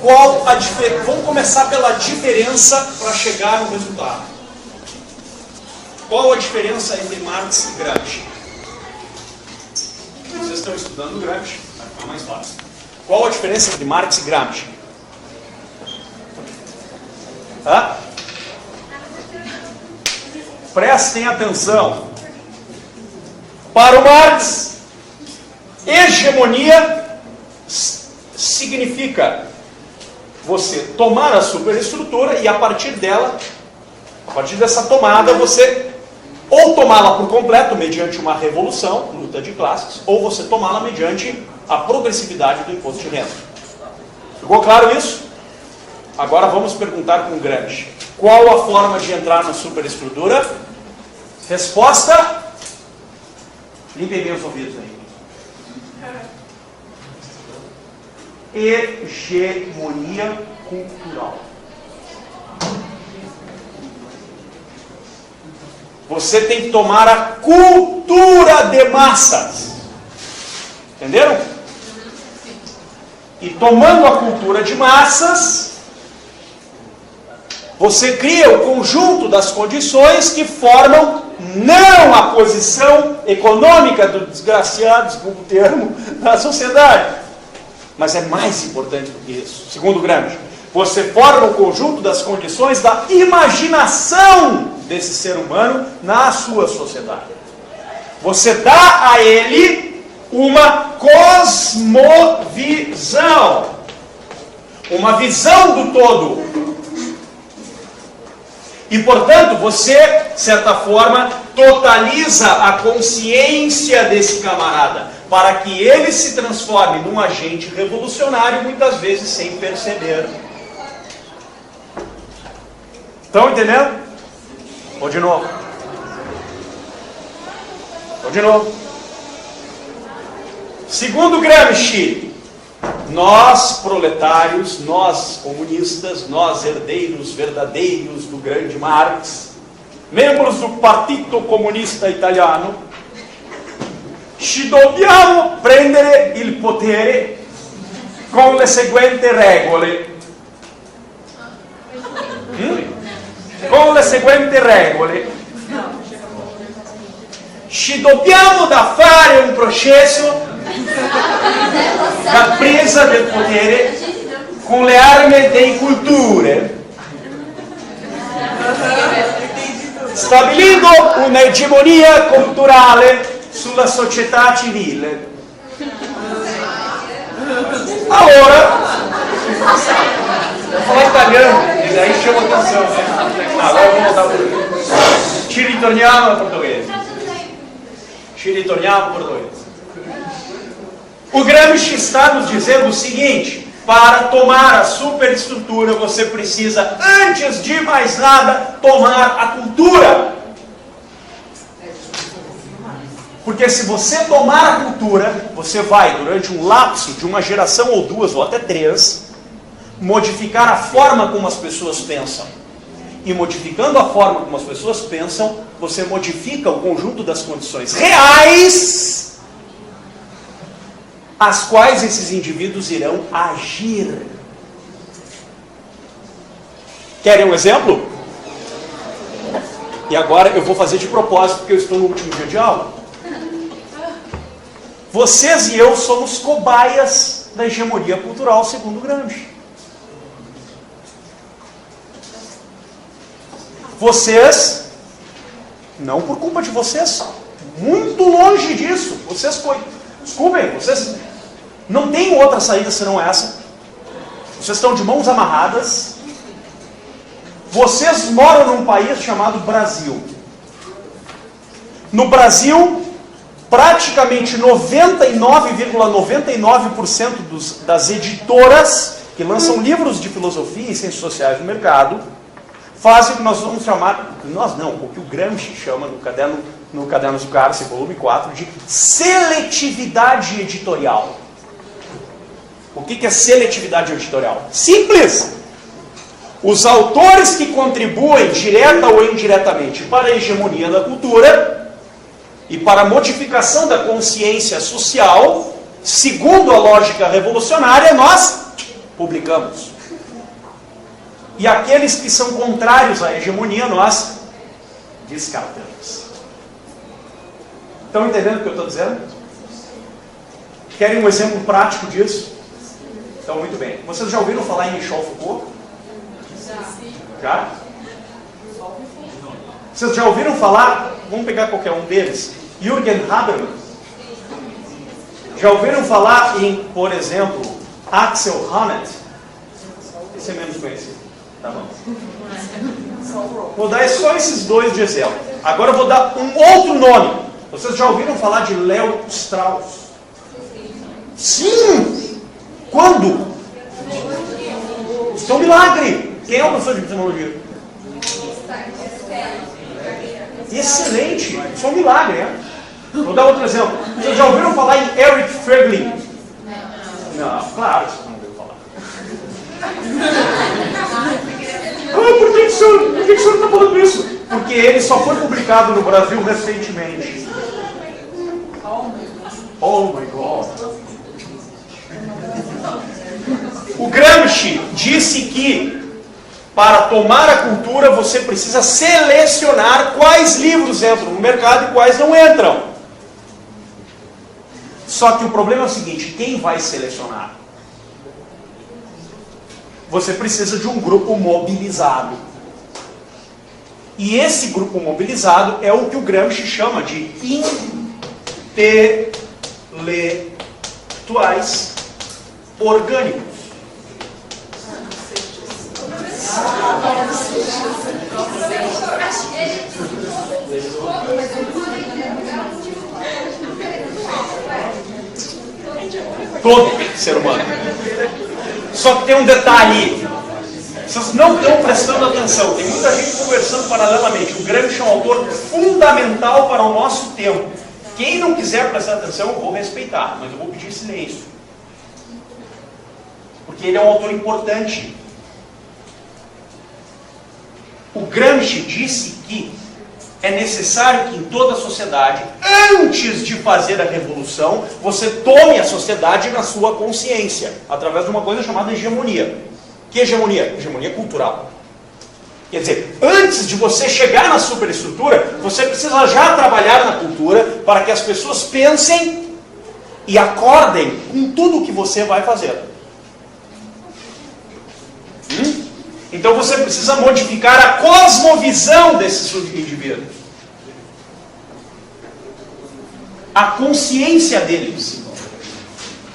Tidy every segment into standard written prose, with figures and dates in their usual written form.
qual a diferença? Vamos começar pela diferença para chegar no resultado. Qual a diferença entre Marx e Gramsci? Vocês estão estudando Gramsci, vai ficar mais fácil. Qual a diferença entre Marx e Gramsci? Hã? Prestem atenção. Para o Marx, hegemonia significa você tomar a superestrutura e a partir dela, a partir dessa tomada, você ou tomá-la por completo mediante uma revolução, luta de classes, ou você tomá-la mediante a progressividade do imposto de renda. Ficou claro isso? Agora vamos perguntar com Gramsci. Qual a forma de entrar na superestrutura? Resposta? Limpem bem os ouvidos aí. Hegemonia cultural. Você tem que tomar a cultura de massas. Entenderam? E tomando a cultura de massas, você cria o conjunto das condições que formam não a posição econômica do desgraciado, desculpa o termo, da sociedade. Mas é mais importante do que isso. Segundo Gramsci, você forma o conjunto das condições da imaginação desse ser humano na sua sociedade. Você dá a ele uma cosmovisão, uma visão do todo. E, portanto, você, de certa forma, totaliza a consciência desse camarada, para que ele se transforme num agente revolucionário, muitas vezes sem perceber. Estão entendendo? Ou de novo? Ou de novo? Segundo Gramsci, nós proletários, nós comunistas, nós herdeiros verdadeiros do grande Marx, membros do Partito Comunista Italiano, ci dobbiamo prendere il potere con le seguenti regole. Con le seguenti regole. Ci dobbiamo da fare un processo da presa del potere con le armi delle culture, stabilindo un'egemonia culturale sulla società civile. Allora, vou falar italiano, e aí chama atenção. Agora vamos voltar para o português. Ci ritorniamo al portoghese. Ci ritorniamo al portoghese. O Gramsci está nos dizendo o seguinte: para tomar a superestrutura, você precisa, antes de mais nada, tomar a cultura. Porque se você tomar a cultura, você vai, durante um lapso de uma geração ou duas, ou até três, modificar a forma como as pessoas pensam. E modificando a forma como as pessoas pensam, você modifica o conjunto das condições reais as quais esses indivíduos irão agir. Querem um exemplo? E agora eu vou fazer de propósito, porque eu estou no último dia de aula. Vocês e eu somos cobaias da hegemonia cultural, segundo Gramsci. Vocês, não por culpa de vocês, muito longe disso, vocês desculpem, vocês não têm outra saída senão essa. Vocês estão de mãos amarradas. Vocês moram num país chamado Brasil. No Brasil, praticamente 99,99% das editoras que lançam livros de filosofia e ciências sociais no mercado fazem o que nós vamos chamar, nós não, o que o Gramsci chama no Cadernos do Cárcere, volume 4, de seletividade editorial. O que é seletividade editorial? Simples! Os autores que contribuem, direta ou indiretamente, para a hegemonia da cultura e para a modificação da consciência social, segundo a lógica revolucionária, nós publicamos. e aqueles que são contrários à hegemonia nós descartamos. Estão entendendo o que eu estou dizendo? Querem um exemplo prático disso? Então, muito bem. Vocês já ouviram falar em Michel Foucault? Já? Vocês já ouviram falar? Vamos pegar qualquer um deles. Jürgen Habermas. Já ouviram falar em, por exemplo, Axel Honneth? Esse é menos conhecido. Tá bom. Vou dar só esses dois de exemplo. Agora eu vou dar um outro nome. Vocês já ouviram falar de Léo Strauss? Sim! Quando? Isso é um milagre. Quem é o professor de epistemologia? Excelente! Isso é um milagre, né? Vou dar outro exemplo. Vocês já ouviram falar em Eric Feiglin? Não, claro que vocês não ouviram falar. Por que o senhor está falando isso? Porque ele só foi publicado no Brasil recentemente. Oh my God! O Gramsci disse que para tomar a cultura você precisa selecionar quais livros entram no mercado e quais não entram. Só que o problema é o seguinte, quem vai selecionar? Você precisa de um grupo mobilizado. E esse grupo mobilizado é o que o Gramsci chama de intelectuais orgânicos. Todo ser humano. Só que tem um detalhe. Vocês não estão prestando atenção. Tem muita gente conversando paralelamente. O Gramsci é um autor fundamental para o nosso tempo. Quem não quiser prestar atenção, eu vou respeitar, mas eu vou pedir silêncio. Porque ele é um autor importante. O Gramsci disse que é necessário que em toda a sociedade, antes de fazer a revolução, você tome a sociedade na sua consciência, através de uma coisa chamada hegemonia. Que hegemonia? Hegemonia cultural. Quer dizer, antes de você chegar na superestrutura, você precisa já trabalhar na cultura para que as pessoas pensem e acordem com tudo o que você vai fazer. Então você precisa modificar a cosmovisão desses indivíduos. A consciência deles.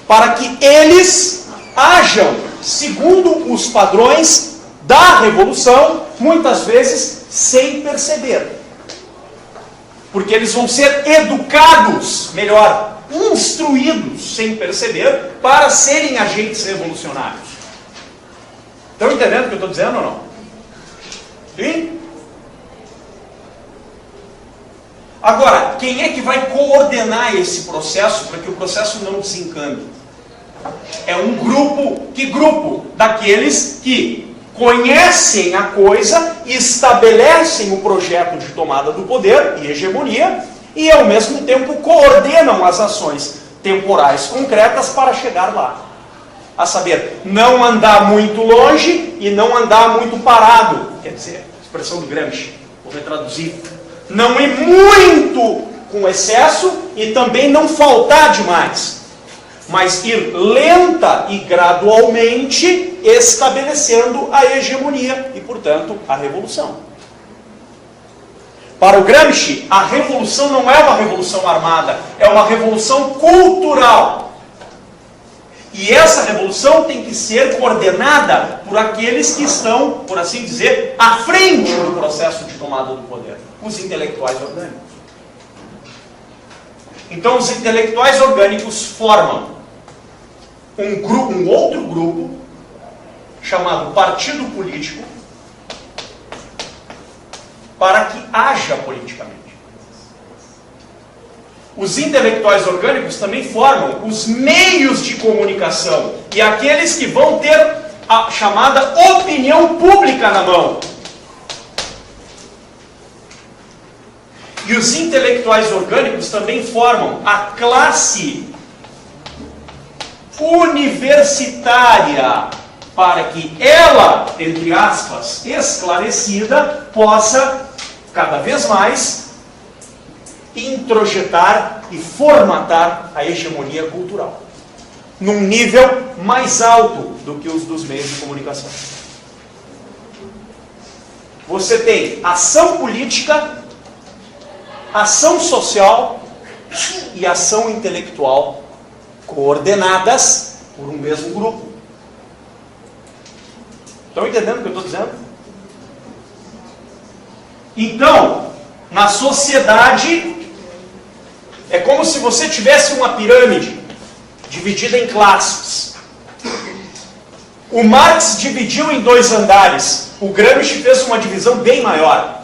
Para que eles ajam segundo os padrões da revolução, muitas vezes sem perceber. Porque eles vão ser educados, melhor, instruídos sem perceber, para serem agentes revolucionários. Estão entendendo o que eu estou dizendo ou não? Sim? Agora, quem é que vai coordenar esse processo para que o processo não desencane? É um grupo. Que grupo? Daqueles que conhecem a coisa, estabelecem o projeto de tomada do poder e hegemonia e, ao mesmo tempo, coordenam as ações temporais concretas para chegar lá. A saber, não andar muito longe e não andar muito parado. Quer dizer, expressão do Gramsci, vou retraduzir. Não ir muito com excesso e também não faltar demais. Mas ir lenta e gradualmente estabelecendo a hegemonia e, portanto, a revolução. Para o Gramsci, a revolução não é uma revolução armada, é uma revolução cultural. E essa revolução tem que ser coordenada por aqueles que estão, por assim dizer, à frente do processo de tomada do poder, os intelectuais orgânicos. Então, os intelectuais orgânicos formam um outro grupo, chamado partido político, para que haja politicamente. Os intelectuais orgânicos também formam os meios de comunicação e aqueles que vão ter a chamada opinião pública na mão. E os intelectuais orgânicos também formam a classe universitária para que ela, entre aspas, esclarecida, possa cada vez mais introjetar e formatar a hegemonia cultural num nível mais alto do que os dos meios de comunicação. Você tem ação política, ação social e ação intelectual coordenadas por um mesmo grupo. Estão entendendo o que eu estou dizendo? Então, na sociedade, é como se você tivesse uma pirâmide dividida em classes. O Marx dividiu em 2 andares. O Gramsci fez uma divisão bem maior.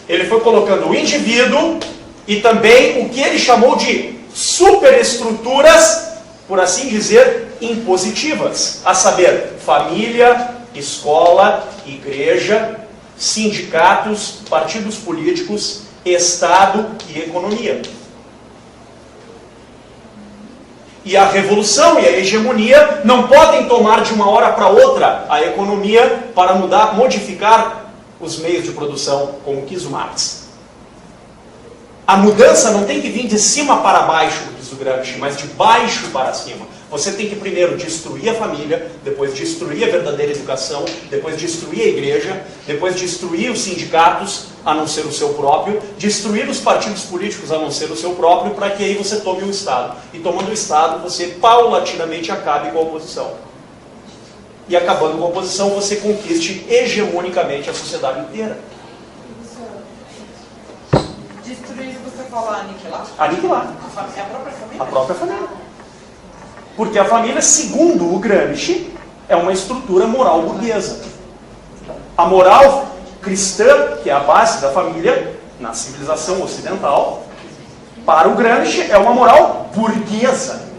Ele foi colocando o indivíduo e também o que ele chamou de superestruturas, por assim dizer, impositivas. A saber, família, escola, igreja, sindicatos, partidos políticos, Estado e economia. E a revolução e a hegemonia não podem tomar de uma hora para outra a economia para modificar os meios de produção, como quis o Marx. A mudança não tem que vir de cima para baixo, diz o Gramsci, mas de baixo para cima. Você tem que primeiro destruir a família, depois destruir a verdadeira educação, depois destruir a igreja, depois destruir os sindicatos, a não ser o seu próprio, destruir os partidos políticos, a não ser o seu próprio, para que aí você tome o Estado. E tomando o Estado, você paulatinamente acabe com a oposição. E acabando com a oposição, você conquiste hegemonicamente a sociedade inteira. Destruir, você fala aniquilar? Aniquilar. É a própria família? A própria família. Porque a família, segundo o Gramsci, é uma estrutura moral burguesa. A moral cristã, que é a base da família, na civilização ocidental, para o Gramsci é uma moral burguesa.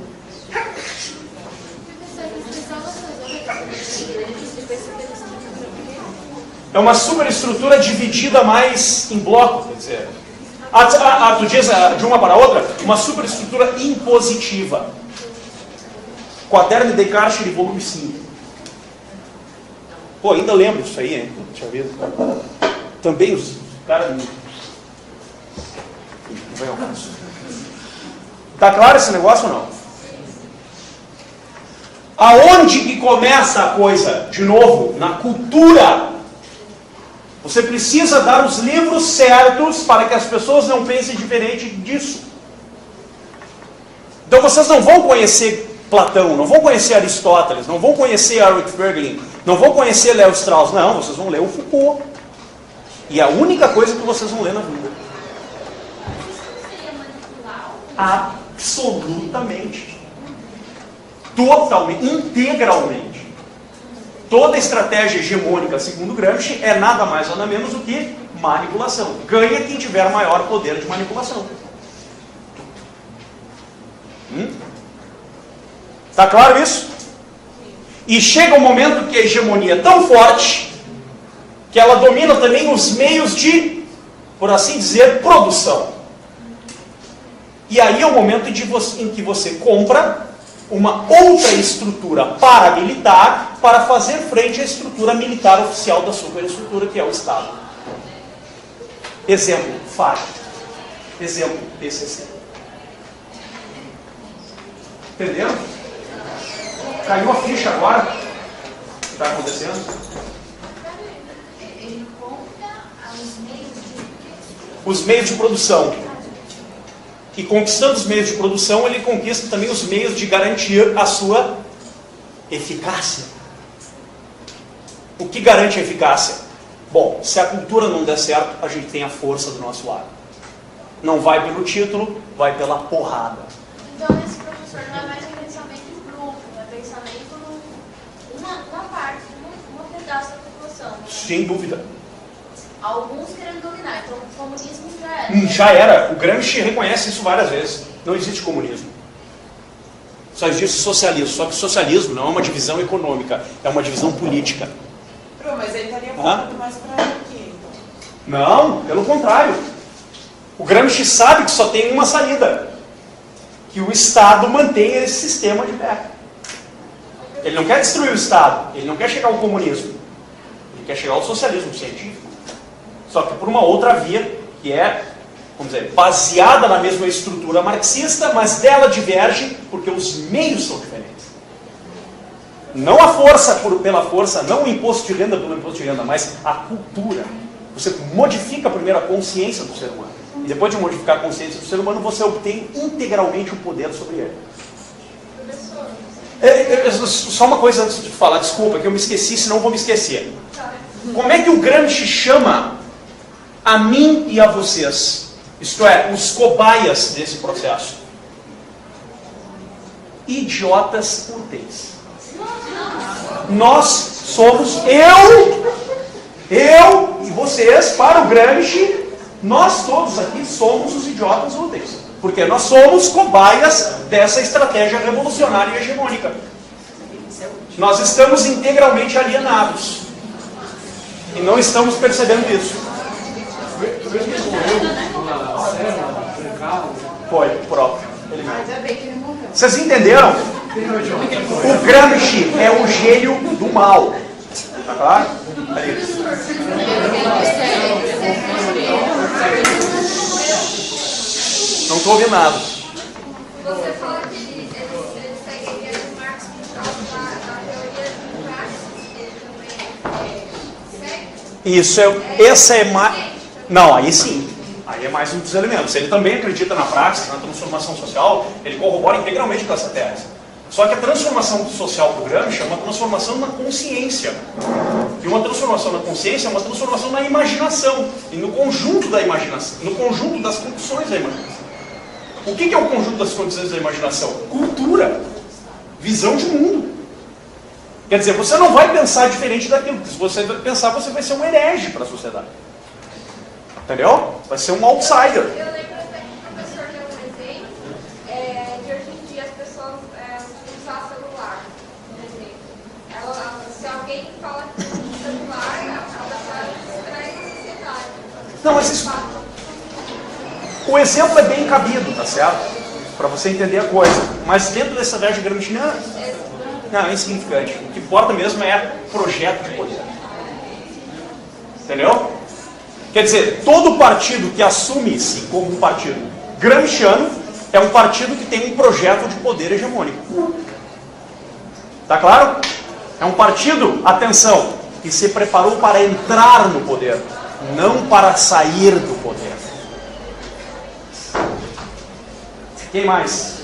É uma superestrutura dividida mais em blocos, quer dizer. Tu diz de uma para outra, uma superestrutura impositiva. Quaderno de Descartes de volume 5. Pô, ainda lembro disso aí, hein? Deixa eu ver. Também os caras... Tá claro esse negócio ou não? Aonde que começa a coisa? De novo, na cultura. Você precisa dar os livros certos para que as pessoas não pensem diferente disso. Então vocês não vão conhecer Platão, não vão conhecer Aristóteles, não vão conhecer Eric Ferglin, não vão conhecer Léo Strauss, não, vocês vão ler o Foucault. E é a única coisa que vocês vão ler na vida. Absolutamente. Totalmente, integralmente. Toda estratégia hegemônica, segundo Gramsci, é nada mais nada menos do que manipulação. Ganha quem tiver maior poder de manipulação. Está claro isso? E chega um momento que a hegemonia é tão forte que ela domina também os meios de, por assim dizer, produção. E aí é o momento em que você compra uma outra estrutura paramilitar para fazer frente à estrutura militar oficial da superestrutura, que é o Estado. Exemplo, FARC. Exemplo, PCC. Entenderam? Caiu a ficha agora? O que está acontecendo? Ele compra os meios de... Os meios de produção. E conquistando os meios de produção, ele conquista também os meios de garantir a sua eficácia. O que garante a eficácia? Bom, se a cultura não der certo, a gente tem a força do nosso lado. Não vai pelo título, vai pela porrada. Então esse professor não é mais um pensamento em grupo, é pensamento numa parte, num pedaço da população. Sem dúvida. Alguns querendo dominar, então o comunismo já era. Já era. O Gramsci reconhece isso várias vezes. Não existe comunismo. Só existe socialismo. Só que socialismo não é uma divisão econômica, é uma divisão política. Mas ele estaria apontando mais para aqui, então. Não, pelo contrário. O Gramsci sabe que só tem uma saída. Que o Estado mantenha esse sistema de pé. O Ele não quer destruir o Estado, ele não quer chegar ao comunismo, ele quer chegar ao socialismo científico. Só que por uma outra via, que é, vamos dizer, baseada na mesma estrutura marxista, mas dela diverge porque os meios são diferentes. Não a força pela força, não o imposto de renda pelo imposto de renda, mas a cultura. Você modifica primeiro a consciência do ser humano. E depois de modificar a consciência do ser humano, você obtém integralmente o poder sobre ele. Só uma coisa antes de falar, desculpa, que eu me esqueci, senão eu vou me esquecer. Como é que o Gramsci chama a mim e a vocês? Isto é, os cobaias desse processo. Idiotas úteis. Nós somos, eu e vocês, para o Gramsci, nós todos aqui somos os idiotas úteis. Porque nós somos cobaias dessa estratégia revolucionária e hegemônica. Nós estamos integralmente alienados. E não estamos percebendo isso. Foi, próprio. Vocês entenderam? O Gramsci é o gênio do mal. Tá claro? Não estou ouvindo nada. Você fala que eles seguem a ideia do Marx por causa da teoria do Marx, ele também segue? Isso essa é mais. Não, aí sim. Aí é mais um dos elementos. Ele também acredita na prática, na transformação social, ele corrobora integralmente com essa tese. Só que a transformação social do Gramsci é uma transformação na consciência. E uma transformação na consciência é uma transformação na imaginação. E no conjunto da imaginação, no conjunto das condições da imaginação. O que é o conjunto das condições da imaginação? Cultura. Visão de mundo. Quer dizer, você não vai pensar diferente daquilo. Porque se você pensar, você vai ser um herege para a sociedade. Entendeu? Vai ser um outsider. Eu lembro até que o professor deu um exemplo de hoje em dia as pessoas utilizar celular, por exemplo. Se alguém fala que o celular, ela está distrair a sociedade. Não, mas isso... O exemplo é bem cabido, tá certo? Para você entender a coisa. Mas dentro dessa ideia de Gramsci, não, é insignificante. O que importa mesmo é projeto de poder. Entendeu? Quer dizer, todo partido que assume-se como um partido gramsciano é um partido que tem um projeto de poder hegemônico. Tá claro? É um partido, atenção, que se preparou para entrar no poder, não para sair do poder. Quem mais?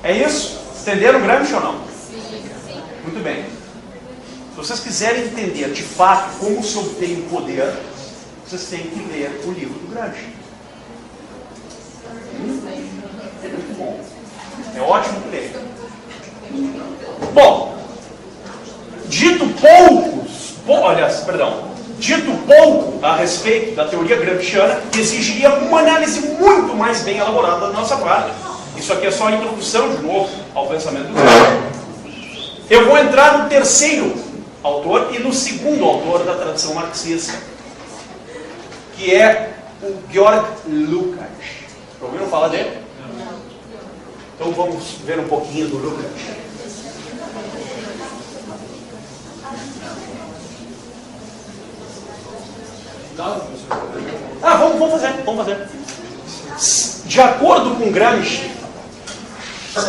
É isso? Entenderam o Gramsci ou não? Sim. Muito bem. Se vocês quiserem entender de fato como se obtém o poder, vocês têm que ler o livro do Gramsci. É muito bom. É ótimo ler. Bom, dito pouco a respeito da teoria gramsciana, exigiria uma análise muito mais bem elaborada da nossa parte. Isso aqui é só a introdução, de novo, ao pensamento do Gramsci. Eu vou entrar no terceiro autor e no segundo autor da tradição marxista, que é o Georg Lukács. Ouviram falar dele? Então vamos ver um pouquinho do Lukács. Vamos fazer. De acordo com Gramsci, se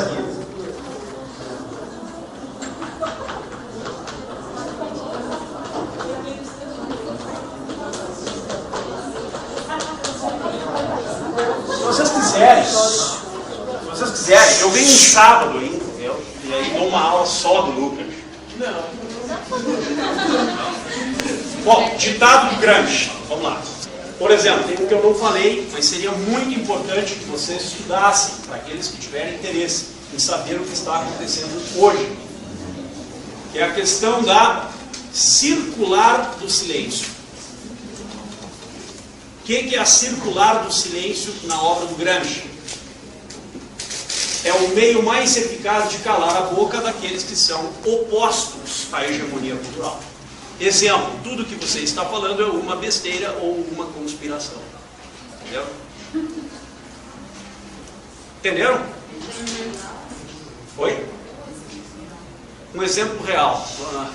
vocês quiserem, eu venho em sábado, entendeu? E aí dou uma aula só do Lucas. Bom, ditado do Gramsci, vamos lá. Por exemplo, tem um que eu não falei, mas seria muito importante que vocês estudassem, para aqueles que tiverem interesse em saber o que está acontecendo hoje, que é a questão da circular do silêncio. O que é a circular do silêncio na obra do Gramsci? É o meio mais eficaz de calar a boca daqueles que são opostos à hegemonia cultural. Exemplo, tudo que você está falando é uma besteira ou uma conspiração. Entendeu? Entenderam? Oi? Um exemplo real.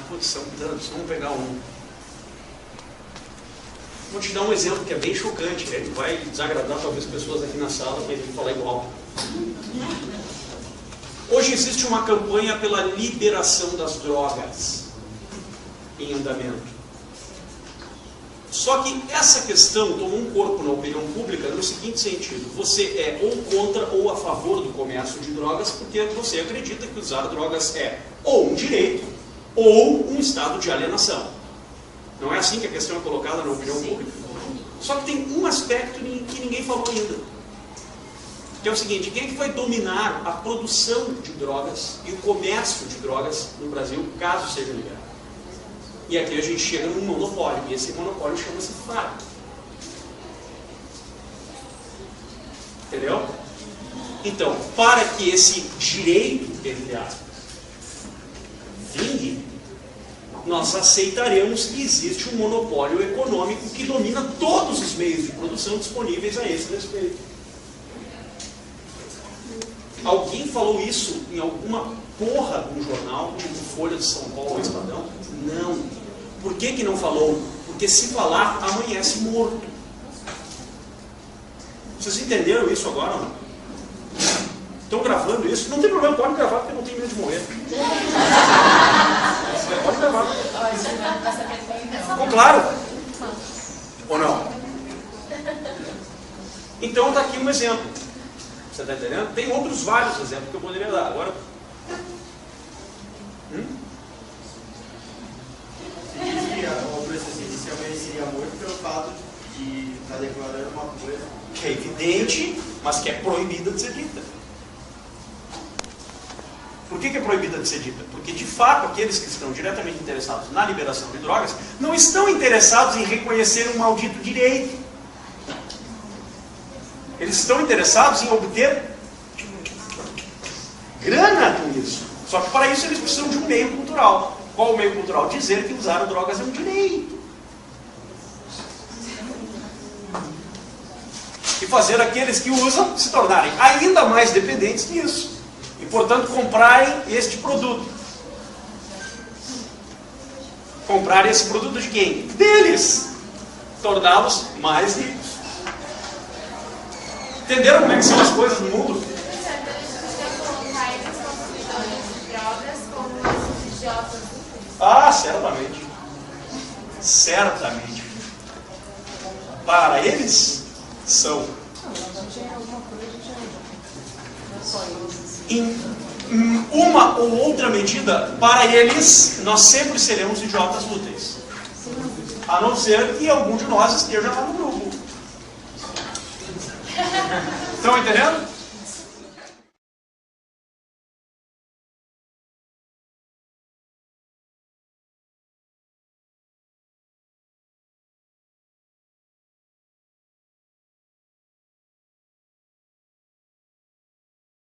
Putz, são tantos, vamos pegar um. Vou te dar um exemplo que é bem chocante, né? Vai desagradar talvez pessoas aqui na sala, mas eu vou falar igual. Hoje existe uma campanha pela liberação das drogas em andamento. Só que essa questão tomou um corpo na opinião pública no seguinte sentido: você é ou contra ou a favor do comércio de drogas porque você acredita que usar drogas é ou um direito ou um estado de alienação. Não é assim que a questão é colocada na opinião pública? Só que tem um aspecto que ninguém falou ainda, que é o seguinte: quem é que vai dominar a produção de drogas e o comércio de drogas no Brasil, caso seja liberado? E aqui a gente chega num monopólio, e esse monopólio chama-se FARC. Entendeu? Então, para que esse direito, entre aspas, vingue, nós aceitaremos que existe um monopólio econômico que domina todos os meios de produção disponíveis a esse respeito. Alguém falou isso em alguma porra de um jornal, tipo Folha de São Paulo ou Estadão? Não. Por que não falou? Porque se falar, amanhece morto. Vocês entenderam isso agora ou não? Estão gravando isso? Não tem problema, pode gravar porque não tem medo de morrer. Pode gravar. Ficou claro? Ou não? Então está aqui um exemplo. Você está entendendo? Tem outros vários exemplos que eu poderia dar. Agora. O processo inicialmente seria muito pelo fato de estar declarando uma coisa que é evidente, mas que é proibida de ser dita. Por que é proibida de ser dita? Porque, de fato, aqueles que estão diretamente interessados na liberação de drogas não estão interessados em reconhecer um maldito direito. Eles estão interessados em obter grana com isso. Só que, para isso, eles precisam de um meio cultural. Qual o meio cultural? Dizer que usar drogas é um direito. E fazer aqueles que usam se tornarem ainda mais dependentes disso. E, portanto, comprarem este produto. Comprarem esse produto de quem? Deles. Torná-los mais ricos. Entenderam como é que são as coisas no mundo? Ah, certamente. Certamente. Para eles, são. Em uma ou outra medida, para eles, nós sempre seremos idiotas úteis. A não ser que algum de nós esteja lá no grupo. Estão entendendo?